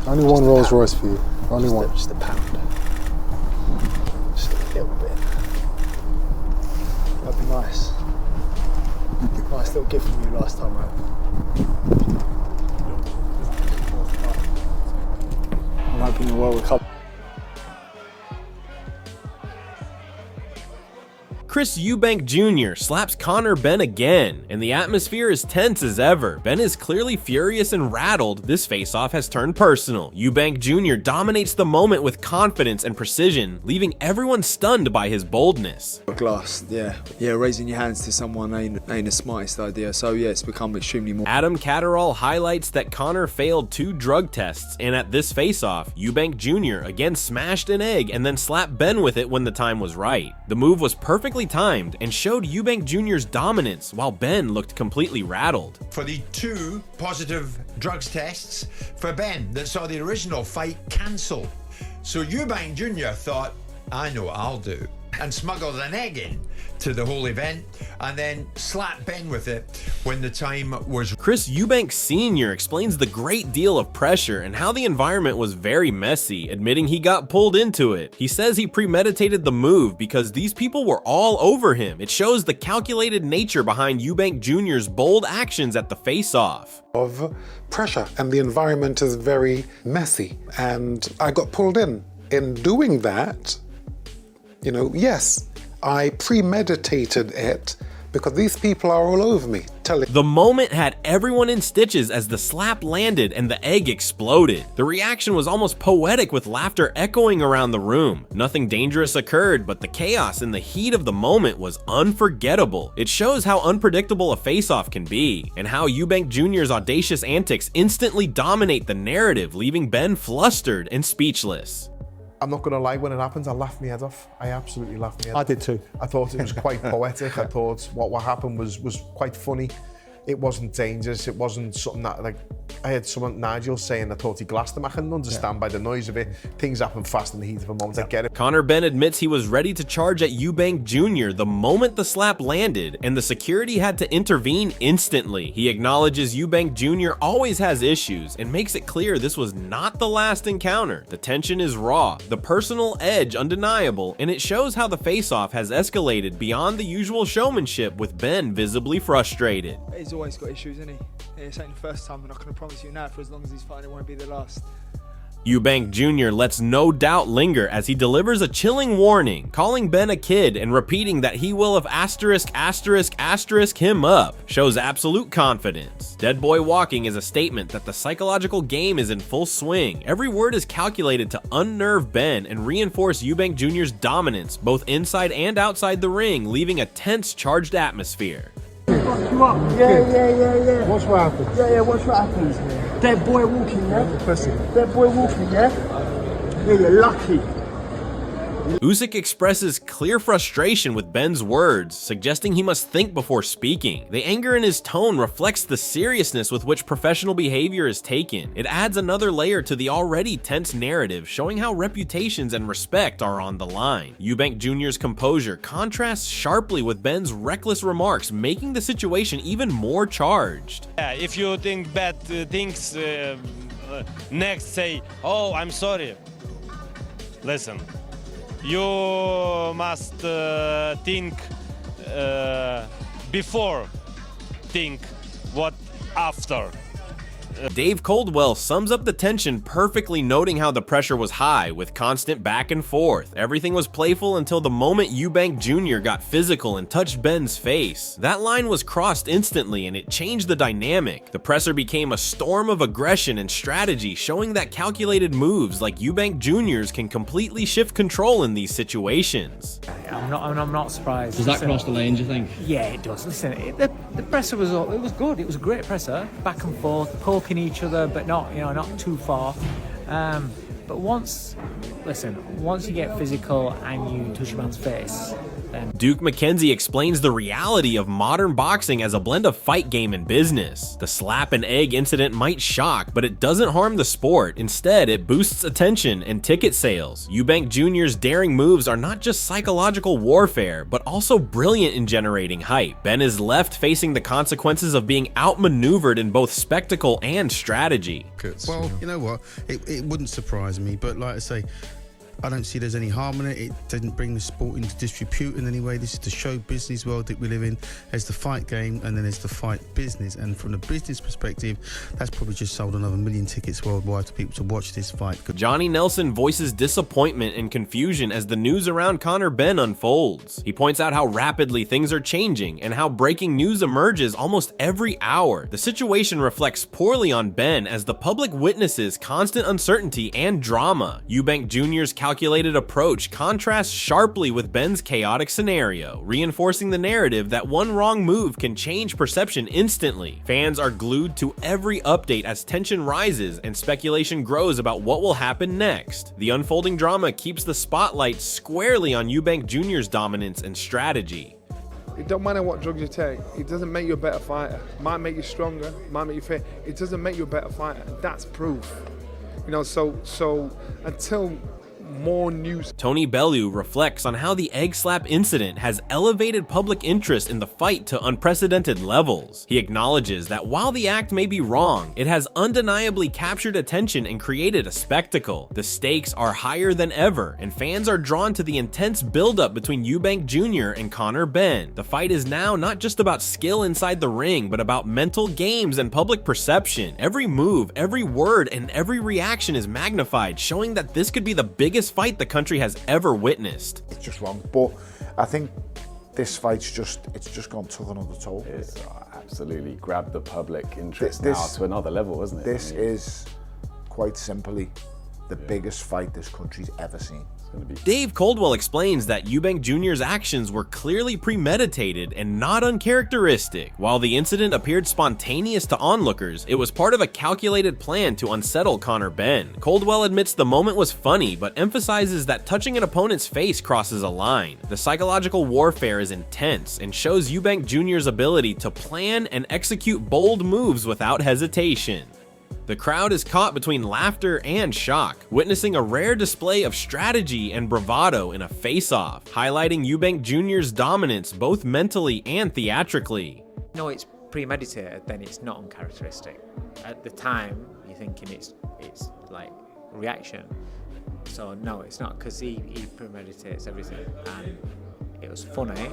Only one Rolls Royce for you. Only one. Just a pound. Just a little bit. That'd be nice. Nice little gift from you last time round. I'm hoping you're well recovered. Chris Eubank Jr. slaps Conor Benn again, and the atmosphere is tense as ever. Benn is clearly furious and rattled. This face-off has turned personal. Eubank Jr. dominates the moment with confidence and precision, leaving everyone stunned by his boldness. Glass, yeah, raising your hands to someone ain't the smartest idea, so yeah, it's become extremely more. Adam Catterall highlights that Conor failed 2 drug tests, and at this face-off, Eubank Jr. again smashed an egg and then slapped Benn with it when the time was right. The move was perfectly timed and showed Eubank Jr.'s dominance while Benn looked completely rattled. For the 2 positive drugs tests for Benn that saw the original fight cancelled. So Eubank Jr. thought, I know what I'll do, and smuggled an egg in to the whole event and then slapped Benn with it when the time was. Chris Eubank Sr. explains the great deal of pressure and how the environment was very messy, admitting he got pulled into it. He says he premeditated the move because these people were all over him. It shows the calculated nature behind Eubank Jr.'s bold actions at the face-off. Of pressure, and the environment is very messy, and I got pulled in. In doing that, you know, yes, I premeditated it because these people are all over me. The moment had everyone in stitches as the slap landed and the egg exploded. The reaction was almost poetic with laughter echoing around the room. Nothing dangerous occurred, but the chaos in the heat of the moment was unforgettable. It shows how unpredictable a face-off can be, and how Eubank Jr.'s audacious antics instantly dominate the narrative, leaving Benn flustered and speechless. I'm not going to lie, when it happens, I laughed my head off. I absolutely laughed my head off. I did too. I thought it was quite poetic. I thought what happened was quite funny. It wasn't dangerous. It wasn't something that, like, I had someone, Nigel, saying I thought he glassed him. I couldn't understand by the noise of it. Things happen fast in the heat of a moment. I get it. Conor Benn admits he was ready to charge at Eubank Jr. the moment the slap landed, and the security had to intervene instantly. He acknowledges Eubank Jr. always has issues and makes it clear this was not the last encounter. The tension is raw, the personal edge undeniable, and it shows how the face-off has escalated beyond the usual showmanship, with Benn visibly frustrated. He's always got issues, isn't he? This ain't the first time, and I can promise you now, for as long as he's fighting, it won't be the last. Eubank Jr. lets no doubt linger as he delivers a chilling warning, calling Benn a kid and repeating that he will have **** him up. Shows absolute confidence. Dead boy walking is a statement that the psychological game is in full swing. Every word is calculated to unnerve Benn and reinforce Eubank Jr.'s dominance, both inside and outside the ring, leaving a tense, charged atmosphere. You up? Yeah. Watch what happens. Yeah, watch what happens. Dead boy walking, yeah? Dead boy walking, yeah? Yeah, you're lucky. Usyk expresses clear frustration with Benn's words, suggesting he must think before speaking. The anger in his tone reflects the seriousness with which professional behavior is taken. It adds another layer to the already tense narrative, showing how reputations and respect are on the line. Eubank Jr.'s composure contrasts sharply with Benn's reckless remarks, making the situation even more charged. Yeah, if you think bad things, next say, oh, I'm sorry. Listen. You must think before think what after. Dave Coldwell sums up the tension perfectly, noting how the pressure was high with constant back and forth. Everything was playful until the moment Eubank Jr. got physical and touched Benn's face. That line was crossed instantly and it changed the dynamic. The presser became a storm of aggression and strategy, showing that calculated moves like Eubank Jr.'s can completely shift control in these situations. I'm not surprised. Does that cross the line, do you think? Yeah, it does. Listen, the presser was good. It was a great presser, back and forth, poking each other, but not too far. But once you get physical and you touch a man's face, then. Duke McKenzie explains the reality of modern boxing as a blend of fight game and business. The slap and egg incident might shock, but it doesn't harm the sport. Instead, it boosts attention and ticket sales. Eubank Jr.'s daring moves are not just psychological warfare, but also brilliant in generating hype. Ben is left facing the consequences of being outmaneuvered in both spectacle and strategy. Well, you know what? It wouldn't surprise me, but like I say, I don't see there's any harm in it. It didn't bring the sport into disrepute in any way. This is the show business world that we live in. There's the fight game and then there's the fight business. And from the business perspective, that's probably just sold another 1 million tickets worldwide to people to watch this fight. Johnny Nelson voices disappointment and confusion as the news around Conor Benn unfolds. He points out how rapidly things are changing and how breaking news emerges almost every hour. The situation reflects poorly on Benn as the public witnesses constant uncertainty and drama. Eubank Jr.'s calculated approach contrasts sharply with Benn's chaotic scenario, reinforcing the narrative that one wrong move can change perception instantly. Fans are glued to every update as tension rises and speculation grows about what will happen next. The unfolding drama keeps the spotlight squarely on Eubank Jr.'s dominance and strategy. It don't matter what drugs you take. It doesn't make you a better fighter. Might make you stronger, might make you fit. It doesn't make you a better fighter. That's proof. You know, so until more news. Tony Bellew reflects on how the egg slap incident has elevated public interest in the fight to unprecedented levels. He acknowledges that while the act may be wrong, it has undeniably captured attention and created a spectacle. The stakes are higher than ever, and fans are drawn to the intense buildup between Eubank Jr. and Conor Benn. The fight is now not just about skill inside the ring, but about mental games and public perception. Every move, every word, and every reaction is magnified, showing that this could be the biggest fight the country has ever witnessed. It's just wrong, but I think this fight's just gone took another toll. It's absolutely grabbed the public interest now to another level, isn't it? This is quite simply the biggest fight this country's ever seen. Dave Coldwell explains that Eubank Jr.'s actions were clearly premeditated and not uncharacteristic. While the incident appeared spontaneous to onlookers, it was part of a calculated plan to unsettle Conor Benn. Coldwell admits the moment was funny, but emphasizes that touching an opponent's face crosses a line. The psychological warfare is intense and shows Eubank Jr.'s ability to plan and execute bold moves without hesitation. The crowd is caught between laughter and shock, witnessing a rare display of strategy and bravado in a face-off, highlighting Eubank Jr.'s dominance both mentally and theatrically. No, it's premeditated, then it's not uncharacteristic. At the time, you're thinking it's like reaction. So no, it's not, because he premeditates everything, and it was funny.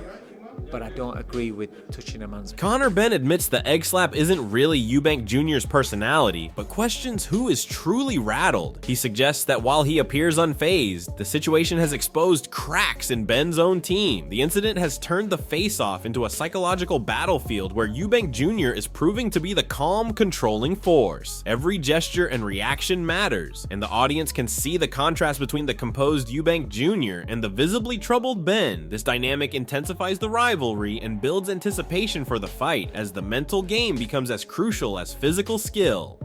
But I don't agree with touching a man's... Conor Benn admits the egg slap isn't really Eubank Jr.'s personality, but questions who is truly rattled. He suggests that while he appears unfazed, the situation has exposed cracks in Benn's own team. The incident has turned the face-off into a psychological battlefield where Eubank Jr. is proving to be the calm, controlling force. Every gesture and reaction matters, and the audience can see the contrast between the composed Eubank Jr. and the visibly troubled Benn. This dynamic intensifies the rivalry and builds anticipation for the fight as the mental game becomes as crucial as physical skill.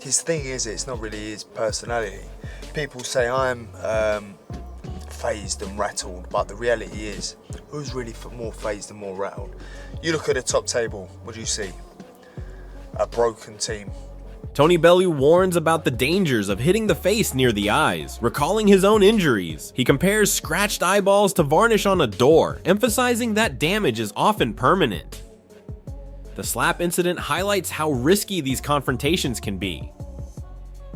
His thing is, it's not really his personality. People say I'm fazed and rattled, but the reality is, who's really more fazed and more rattled? You look at the top table, what do you see? A broken team. Tony Bellew warns about the dangers of hitting the face near the eyes, recalling his own injuries. He compares scratched eyeballs to varnish on a door, emphasizing that damage is often permanent. The slap incident highlights how risky these confrontations can be.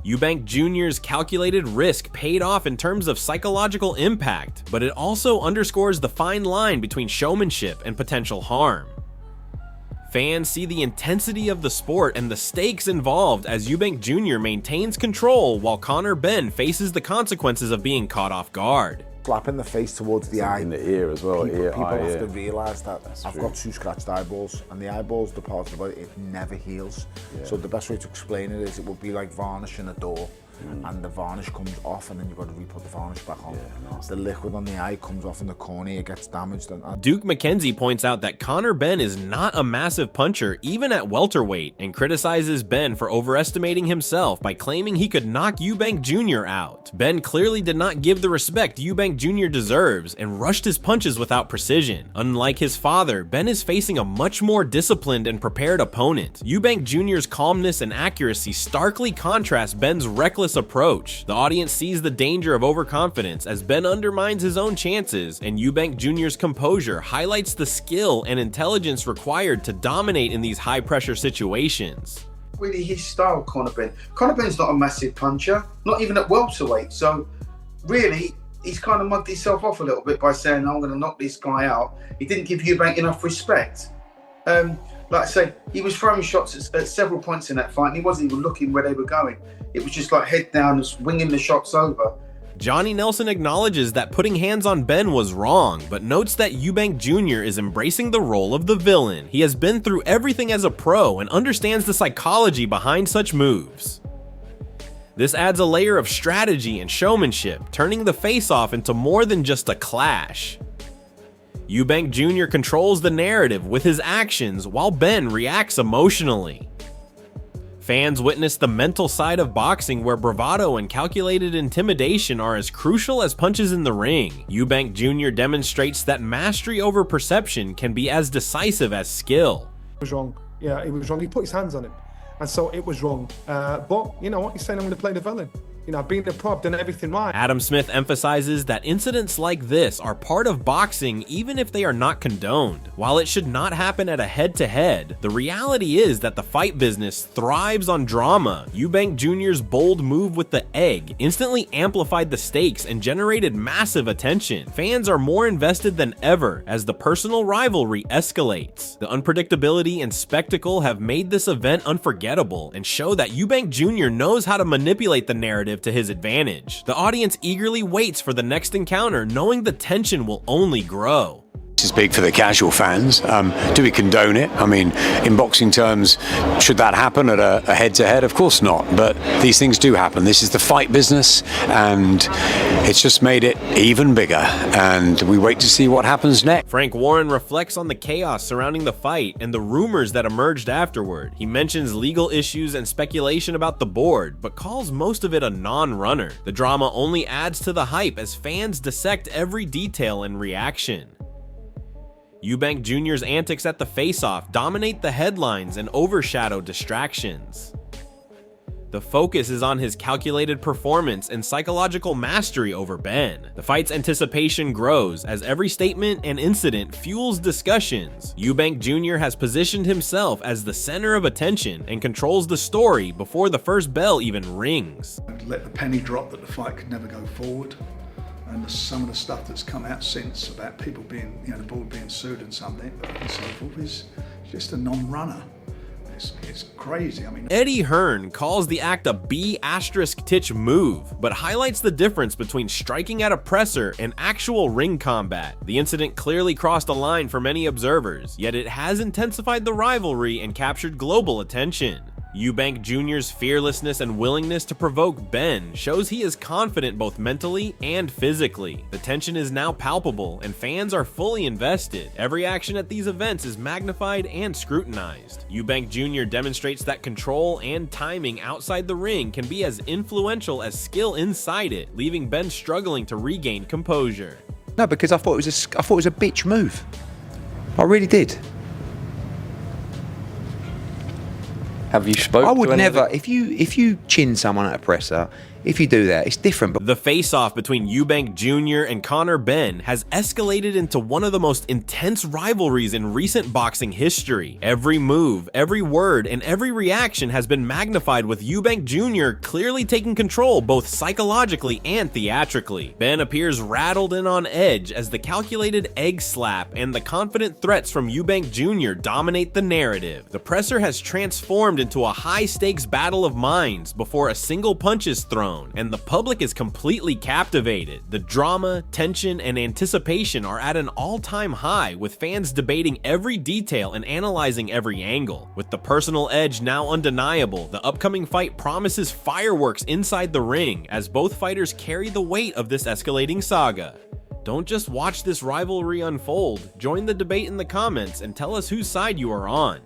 Eubank Jr.'s calculated risk paid off in terms of psychological impact, but it also underscores the fine line between showmanship and potential harm. Fans see the intensity of the sport and the stakes involved as Eubank Jr. maintains control while Conor Benn faces the consequences of being caught off guard. Slap in the face towards the eye. In the ear as well. People have to realise that I've got 2 scratched eyeballs, and the eyeballs, the part of the body, it never heals. Yeah. So the best way to explain it is it would be like varnishing a door. and the varnish comes off, and then you've got to re-put the varnish back on. The liquid on the eye comes off in the cornea, it gets damaged. And Duke McKenzie points out that Conor Benn is not a massive puncher even at welterweight, and criticizes Benn for overestimating himself by claiming he could knock Eubank Jr. out. Benn clearly did not give the respect Eubank Jr. deserves and rushed his punches without precision. Unlike his father, Benn is facing a much more disciplined and prepared opponent. Eubank Jr.'s calmness and accuracy starkly contrast Benn's reckless approach. The audience sees the danger of overconfidence as Benn undermines his own chances, and Eubank Jr.'s composure highlights the skill and intelligence required to dominate in these high-pressure situations. Really his style, Conor Benn. Conor Benn's not a massive puncher, not even at welterweight, so really he's kind of mugged himself off a little bit by saying, I'm going to knock this guy out. He didn't give Eubank enough respect. Like I say, he was throwing shots at several points in that fight, and he wasn't even looking where they were going. It was just like head down, just winging the shots over. Johnny Nelson acknowledges that putting hands on Benn was wrong, but notes that Eubank Jr. is embracing the role of the villain. He has been through everything as a pro and understands the psychology behind such moves. This adds a layer of strategy and showmanship, turning the face-off into more than just a clash. Eubank Jr. controls the narrative with his actions while Benn reacts emotionally. Fans witness the mental side of boxing where bravado and calculated intimidation are as crucial as punches in the ring. Eubank Jr. demonstrates that mastery over perception can be as decisive as skill. It was wrong. Yeah, it was wrong. He put his hands on him. And so it was wrong. But you know what? He's saying I'm going to play the villain. You know, being the pro, I've done everything right. Adam Smith emphasizes that incidents like this are part of boxing even if they are not condoned. While it should not happen at a head-to-head, the reality is that the fight business thrives on drama. Eubank Jr.'s bold move with the egg instantly amplified the stakes and generated massive attention. Fans are more invested than ever as the personal rivalry escalates. The unpredictability and spectacle have made this event unforgettable and show that Eubank Jr. knows how to manipulate the narrative to his advantage. The audience eagerly waits for the next encounter, knowing the tension will only grow. This is big for the casual fans. Do we condone it? I mean, in boxing terms, should that happen at a head-to-head? Of course not, but these things do happen. This is the fight business, and it's just made it even bigger, and we wait to see what happens next. Frank Warren reflects on the chaos surrounding the fight and the rumors that emerged afterward. He mentions legal issues and speculation about the board, but calls most of it a non-runner. The drama only adds to the hype as fans dissect every detail and reaction. Eubank Jr.'s antics at the face-off dominate the headlines and overshadow distractions. The focus is on his calculated performance and psychological mastery over Benn. The fight's anticipation grows as every statement and incident fuels discussions. Eubank Jr. has positioned himself as the center of attention and controls the story before the first bell even rings. Let the penny drop that the fight could never go forward. And some of the stuff that's come out since about people being, you know, the board being sued and something and so forth is just a non-runner. It's crazy. I mean, Eddie Hearn calls the act a B***titch move, but highlights the difference between striking at a presser and actual ring combat. The incident clearly crossed a line for many observers, yet it has intensified the rivalry and captured global attention. Eubank Jr.'s fearlessness and willingness to provoke Benn shows he is confident both mentally and physically. The tension is now palpable and fans are fully invested. Every action at these events is magnified and scrutinized. Eubank Jr. demonstrates that control and timing outside the ring can be as influential as skill inside it, leaving Benn struggling to regain composure. No, because I thought it was a bitch move. I really did. Have you spoken? I would never. If you chin someone at a presser, if you do that, it's different. But the face-off between Eubank Jr. and Conor Benn has escalated into one of the most intense rivalries in recent boxing history. Every move, every word, and every reaction has been magnified, with Eubank Jr. clearly taking control both psychologically and theatrically. Benn appears rattled and on edge as the calculated egg slap and the confident threats from Eubank Jr. dominate the narrative. The presser has transformed into a high-stakes battle of minds before a single punch is thrown, and the public is completely captivated. The drama, tension, and anticipation are at an all-time high, with fans debating every detail and analyzing every angle. With the personal edge now undeniable, the upcoming fight promises fireworks inside the ring as both fighters carry the weight of this escalating saga. Don't just watch this rivalry unfold, join the debate in the comments and tell us whose side you are on.